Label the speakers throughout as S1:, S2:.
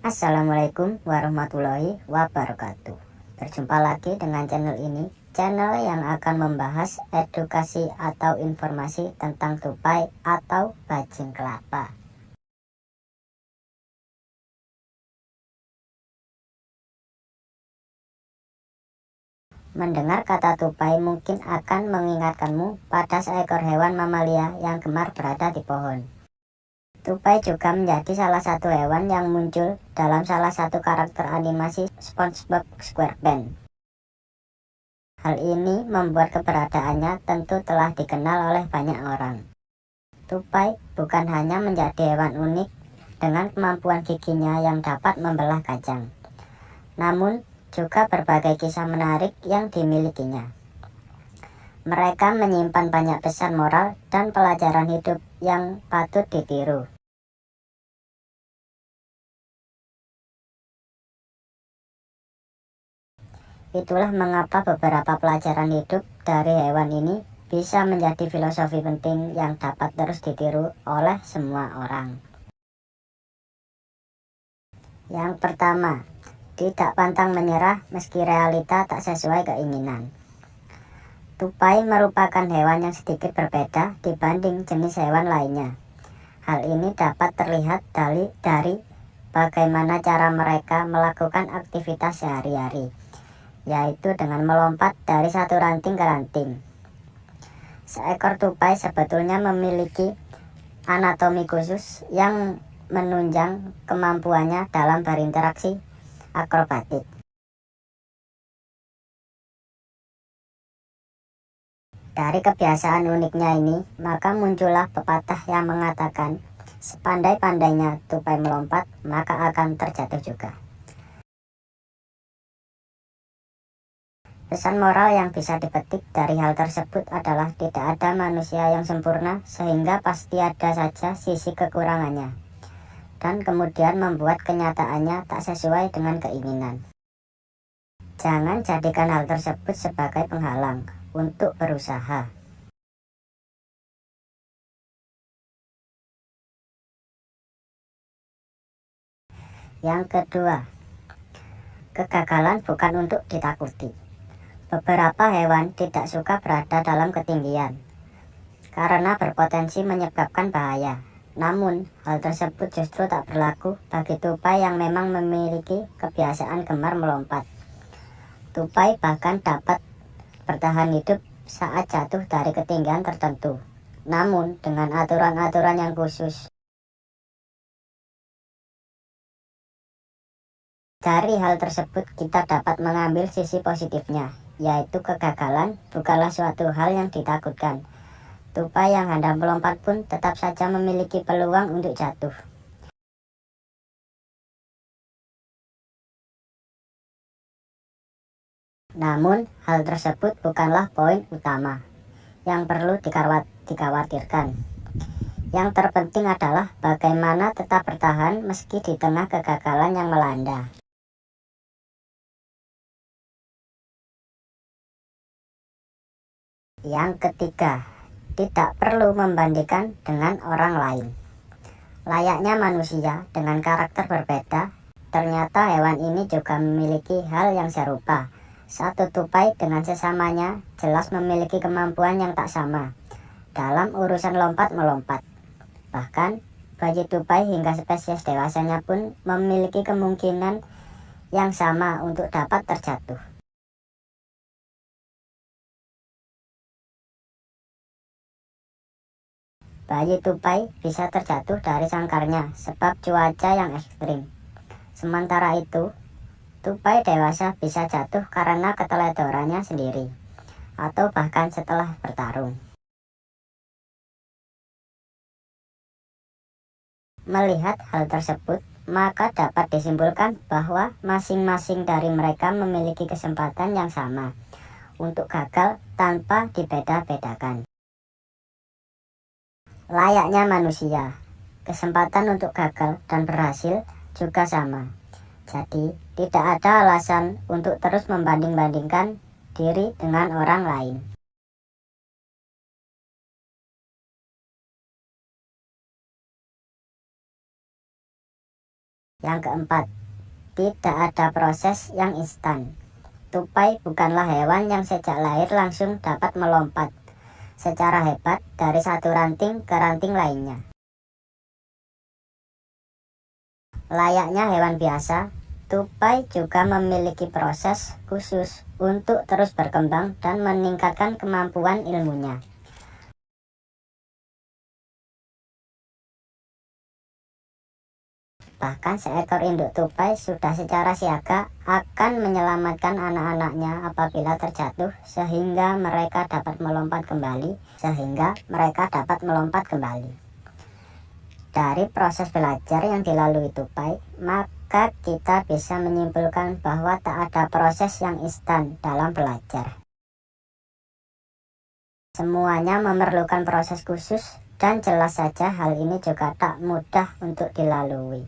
S1: Assalamualaikum warahmatullahi wabarakatuh. Berjumpa lagi dengan channel ini, channel yang akan membahas edukasi atau informasi tentang tupai atau bajing kelapa. Mendengar kata tupai mungkin akan mengingatkanmu pada seekor hewan mamalia yang gemar berada di pohon. Tupai juga menjadi salah satu hewan yang muncul dalam salah satu karakter animasi SpongeBob SquarePants. Hal ini membuat keberadaannya tentu telah dikenal oleh banyak orang. Tupai bukan hanya menjadi hewan unik dengan kemampuan giginya yang dapat membelah kacang, namun juga berbagai kisah menarik yang dimilikinya. Mereka menyimpan banyak pesan moral dan pelajaran hidup yang patut ditiru. Itulah mengapa beberapa pelajaran hidup dari hewan ini bisa menjadi filosofi penting yang dapat terus ditiru oleh semua orang. Yang pertama, tidak pantang menyerah meski realita tak sesuai keinginan. Tupai merupakan hewan yang sedikit berbeda dibanding jenis hewan lainnya. Hal ini dapat terlihat dari bagaimana cara mereka melakukan aktivitas sehari-hari, yaitu dengan melompat dari satu ranting ke ranting. Seekor tupai sebetulnya memiliki anatomi khusus yang menunjang kemampuannya dalam berinteraksi akrobatik. Dari kebiasaan uniknya ini, maka muncullah pepatah yang mengatakan, sepandai-pandainya tupai melompat, maka akan terjatuh juga. Pesan moral yang bisa dipetik dari hal tersebut adalah tidak ada manusia yang sempurna, sehingga pasti ada saja sisi kekurangannya, dan kemudian membuat kenyataannya tak sesuai dengan keinginan. Jangan jadikan hal tersebut sebagai penghalang untuk berusaha. Yang kedua, kegagalan bukan untuk ditakuti. Beberapa hewan tidak suka berada dalam ketinggian karena berpotensi menyebabkan bahaya. Namun, hal tersebut justru tak berlaku bagi tupai yang memang memiliki kebiasaan gemar melompat. Tupai bahkan dapat bertahan hidup saat jatuh dari ketinggian tertentu, namun dengan aturan-aturan yang khusus. Dari hal tersebut kita dapat mengambil sisi positifnya, yaitu kegagalan bukanlah suatu hal yang ditakutkan. Tupai yang hendak melompat pun tetap saja memiliki peluang untuk jatuh. Namun, hal tersebut bukanlah poin utama yang perlu dikhawatirkan. Yang terpenting adalah bagaimana tetap bertahan meski di tengah kegagalan yang melanda. Yang ketiga, tidak perlu membandingkan dengan orang lain. Layaknya manusia dengan karakter berbeda, ternyata hewan ini juga memiliki hal yang serupa. Satu tupai dengan sesamanya jelas memiliki kemampuan yang tak sama dalam urusan lompat-melompat. Bahkan, bayi tupai hingga spesies dewasanya pun memiliki kemungkinan yang sama untuk dapat terjatuh. Bayi tupai bisa terjatuh dari sangkarnya sebab cuaca yang ekstrim. Sementara itu, tupai dewasa bisa jatuh karena keteledorannya sendiri, atau bahkan setelah bertarung. Melihat hal tersebut, maka dapat disimpulkan bahwa masing-masing dari mereka memiliki kesempatan yang sama untuk gagal tanpa dibeda-bedakan. Layaknya manusia, kesempatan untuk gagal dan berhasil juga sama. Jadi, tidak ada alasan untuk terus membanding-bandingkan diri dengan orang lain. Yang keempat, tidak ada proses yang instan. Tupai bukanlah hewan yang sejak lahir langsung dapat melompat secara hebat dari satu ranting ke ranting lainnya. Layaknya hewan biasa, tupai juga memiliki proses khusus untuk terus berkembang dan meningkatkan kemampuan ilmunya. Bahkan seekor induk tupai sudah secara siaga akan menyelamatkan anak-anaknya apabila terjatuh sehingga mereka dapat melompat kembali. Dari proses belajar yang dilalui tupai, maka kita bisa menyimpulkan bahwa tak ada proses yang instan dalam belajar. Semuanya memerlukan proses khusus dan jelas saja hal ini juga tak mudah untuk dilalui.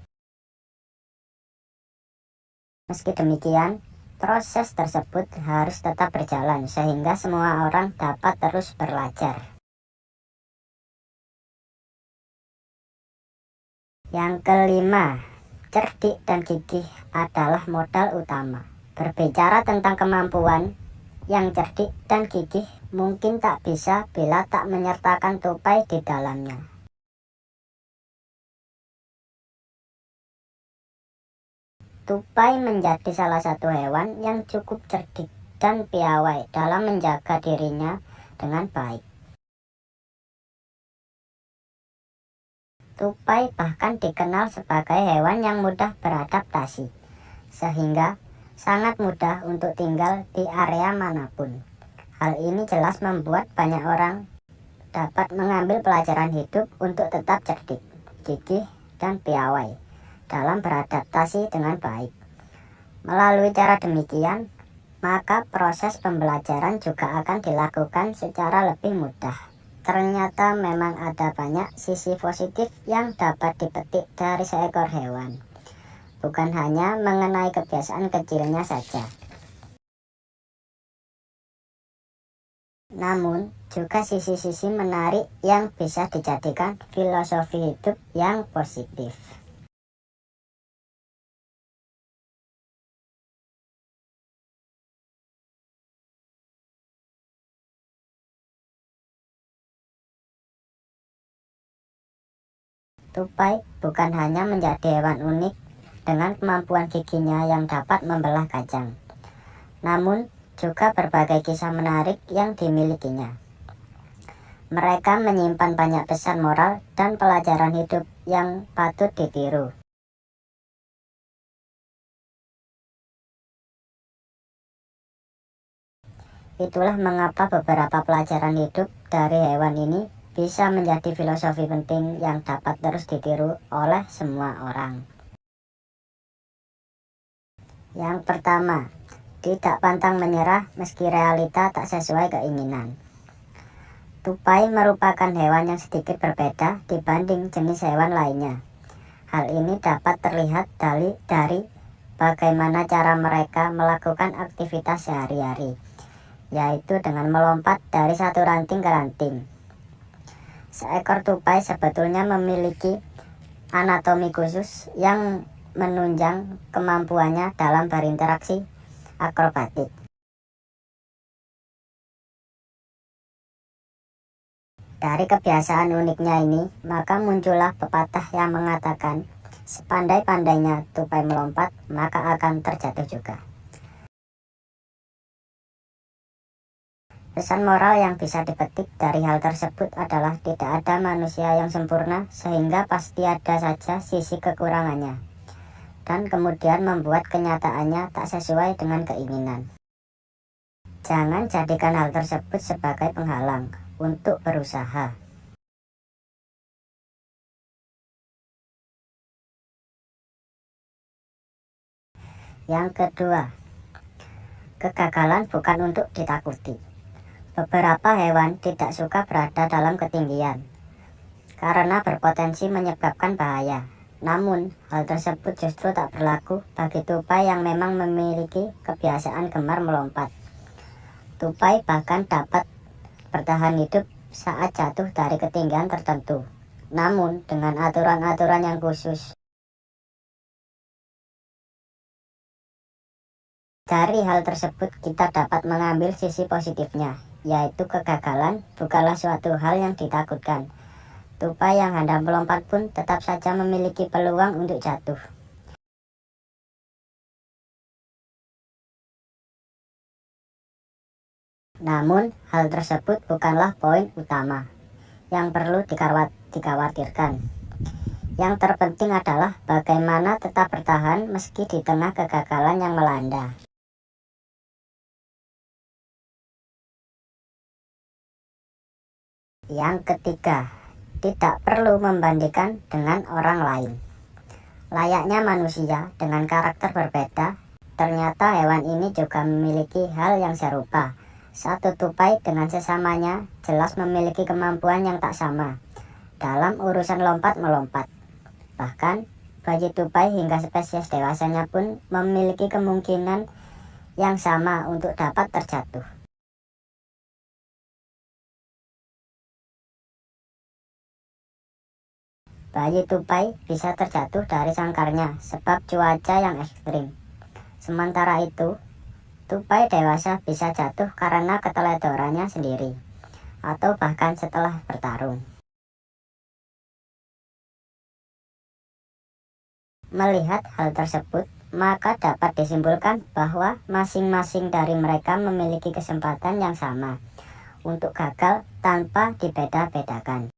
S1: Meski demikian, proses tersebut harus tetap berjalan sehingga semua orang dapat terus belajar. Yang kelima, cerdik dan gigih adalah modal utama. Berbicara tentang kemampuan, yang cerdik dan gigih mungkin tak bisa bila tak menyertakan tupai di dalamnya. Tupai menjadi salah satu hewan yang cukup cerdik dan piawai dalam menjaga dirinya dengan baik. Tupai bahkan dikenal sebagai hewan yang mudah beradaptasi, sehingga sangat mudah untuk tinggal di area manapun. Hal ini jelas membuat banyak orang dapat mengambil pelajaran hidup untuk tetap cerdik, gigih, dan piawai dalam beradaptasi dengan baik. Melalui cara demikian, maka proses pembelajaran juga akan dilakukan secara lebih mudah. Ternyata memang ada banyak sisi positif yang dapat dipetik dari seekor hewan, bukan hanya mengenai kebiasaan kecilnya saja. Namun, juga sisi-sisi menarik yang bisa dijadikan filosofi hidup yang positif. Tupai bukan hanya menjadi hewan unik dengan kemampuan giginya yang dapat membelah kacang, namun juga berbagai kisah menarik yang dimilikinya. Mereka menyimpan banyak pesan moral dan pelajaran hidup yang patut ditiru. Itulah mengapa beberapa pelajaran hidup dari hewan ini bisa menjadi filosofi penting yang dapat terus ditiru oleh semua orang. Yang pertama, tidak pantang menyerah meski realita tak sesuai keinginan. Tupai merupakan hewan yang sedikit berbeda dibanding jenis hewan lainnya. Hal ini dapat terlihat dari bagaimana cara mereka melakukan aktivitas sehari-hari, yaitu dengan melompat dari satu ranting ke ranting. Seekor tupai sebetulnya memiliki anatomi khusus yang menunjang kemampuannya dalam berinteraksi akrobatik. Dari kebiasaan uniknya ini, maka muncullah pepatah yang mengatakan, sepandai-pandainya tupai melompat, maka akan terjatuh juga. Pesan moral yang bisa dipetik dari hal tersebut adalah tidak ada manusia yang sempurna, sehingga pasti ada saja sisi kekurangannya, dan kemudian membuat kenyataannya tak sesuai dengan keinginan. Jangan jadikan hal tersebut sebagai penghalang untuk berusaha. Yang kedua, kegagalan bukan untuk ditakuti. Beberapa hewan tidak suka berada dalam ketinggian karena berpotensi menyebabkan bahaya. Namun, hal tersebut justru tak berlaku bagi tupai yang memang memiliki kebiasaan gemar melompat. Tupai bahkan dapat bertahan hidup saat jatuh dari ketinggian tertentu, namun dengan aturan-aturan yang khusus. Dari hal tersebut kita dapat mengambil sisi positifnya, yaitu kegagalan bukanlah suatu hal yang ditakutkan. Tupai yang hendak melompat pun tetap saja memiliki peluang untuk jatuh. Namun, hal tersebut bukanlah poin utama yang perlu dikhawatirkan. Yang terpenting adalah bagaimana tetap bertahan meski di tengah kegagalan yang melanda. Yang ketiga, tidak perlu membandingkan dengan orang lain. Layaknya manusia dengan karakter berbeda, ternyata hewan ini juga memiliki hal yang serupa. Satu tupai dengan sesamanya jelas memiliki kemampuan yang tak sama dalam urusan lompat-melompat. Bahkan, bayi tupai hingga spesies dewasanya pun memiliki kemungkinan yang sama untuk dapat terjatuh. Bayi tupai bisa terjatuh dari sangkarnya sebab cuaca yang ekstrim. Sementara itu, tupai dewasa bisa jatuh karena keteledorannya sendiri, atau bahkan setelah bertarung. Melihat hal tersebut, maka dapat disimpulkan bahwa masing-masing dari mereka memiliki kesempatan yang sama untuk gagal tanpa dibeda-bedakan.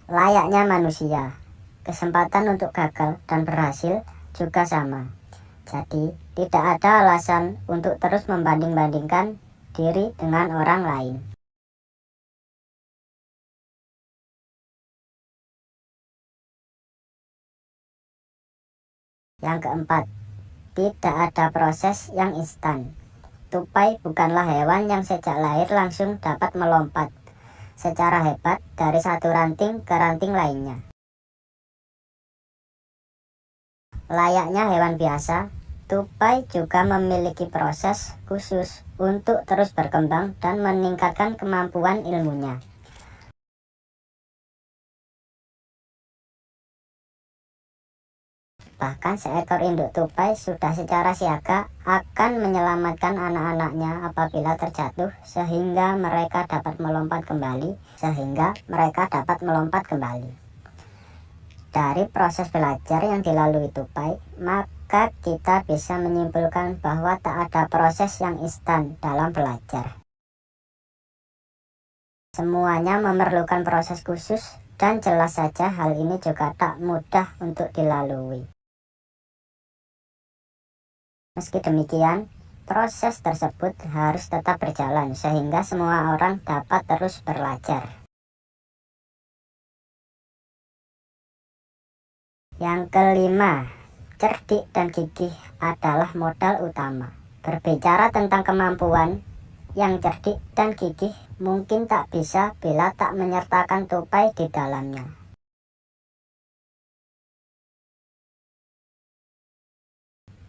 S1: Layaknya manusia, kesempatan untuk gagal dan berhasil juga sama. Jadi, tidak ada alasan untuk terus membanding-bandingkan diri dengan orang lain. Yang keempat, tidak ada proses yang instan. Tupai bukanlah hewan yang sejak lahir langsung dapat melompat secara hebat dari satu ranting ke ranting lainnya. Layaknya hewan biasa, tupai juga memiliki proses khusus untuk terus berkembang dan meningkatkan kemampuan ilmunya. Bahkan seekor induk tupai sudah secara siaga akan menyelamatkan anak-anaknya apabila terjatuh sehingga mereka dapat melompat kembali. Dari proses belajar yang dilalui tupai, maka kita bisa menyimpulkan bahwa tak ada proses yang instan dalam belajar. Semuanya memerlukan proses khusus dan jelas saja hal ini juga tak mudah untuk dilalui. Meski demikian, proses tersebut harus tetap berjalan sehingga semua orang dapat terus belajar. Yang kelima, cerdik dan gigih adalah modal utama. Berbicara tentang kemampuan, yang cerdik dan gigih mungkin tak bisa bila tak menyertakan tupai di dalamnya.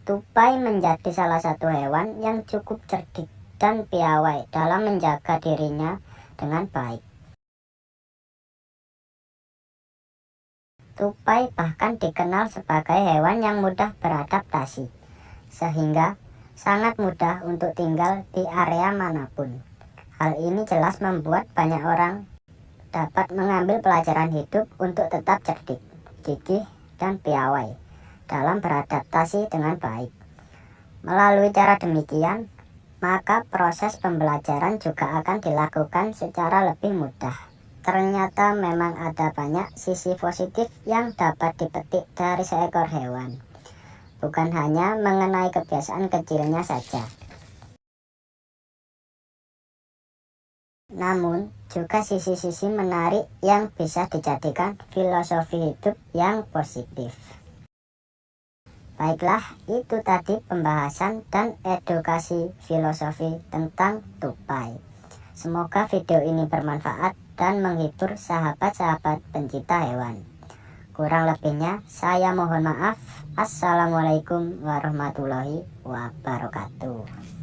S1: Tupai menjadi salah satu hewan yang cukup cerdik dan piawai dalam menjaga dirinya dengan baik. Tupai bahkan dikenal sebagai hewan yang mudah beradaptasi, sehingga sangat mudah untuk tinggal di area manapun. Hal ini jelas membuat banyak orang dapat mengambil pelajaran hidup untuk tetap cerdik, gigih, dan piawai dalam beradaptasi dengan baik. Melalui cara demikian, maka proses pembelajaran juga akan dilakukan secara lebih mudah. Ternyata memang ada banyak sisi positif yang dapat dipetik dari seekor hewan, bukan hanya mengenai kebiasaan kecilnya saja. Namun, juga sisi-sisi menarik yang bisa dijadikan filosofi hidup yang positif. Baiklah, itu tadi pembahasan dan edukasi filosofi tentang tupai. Semoga video ini bermanfaat dan menghibur sahabat-sahabat pencinta hewan. Kurang lebihnya, saya mohon maaf. Assalamualaikum warahmatullahi wabarakatuh.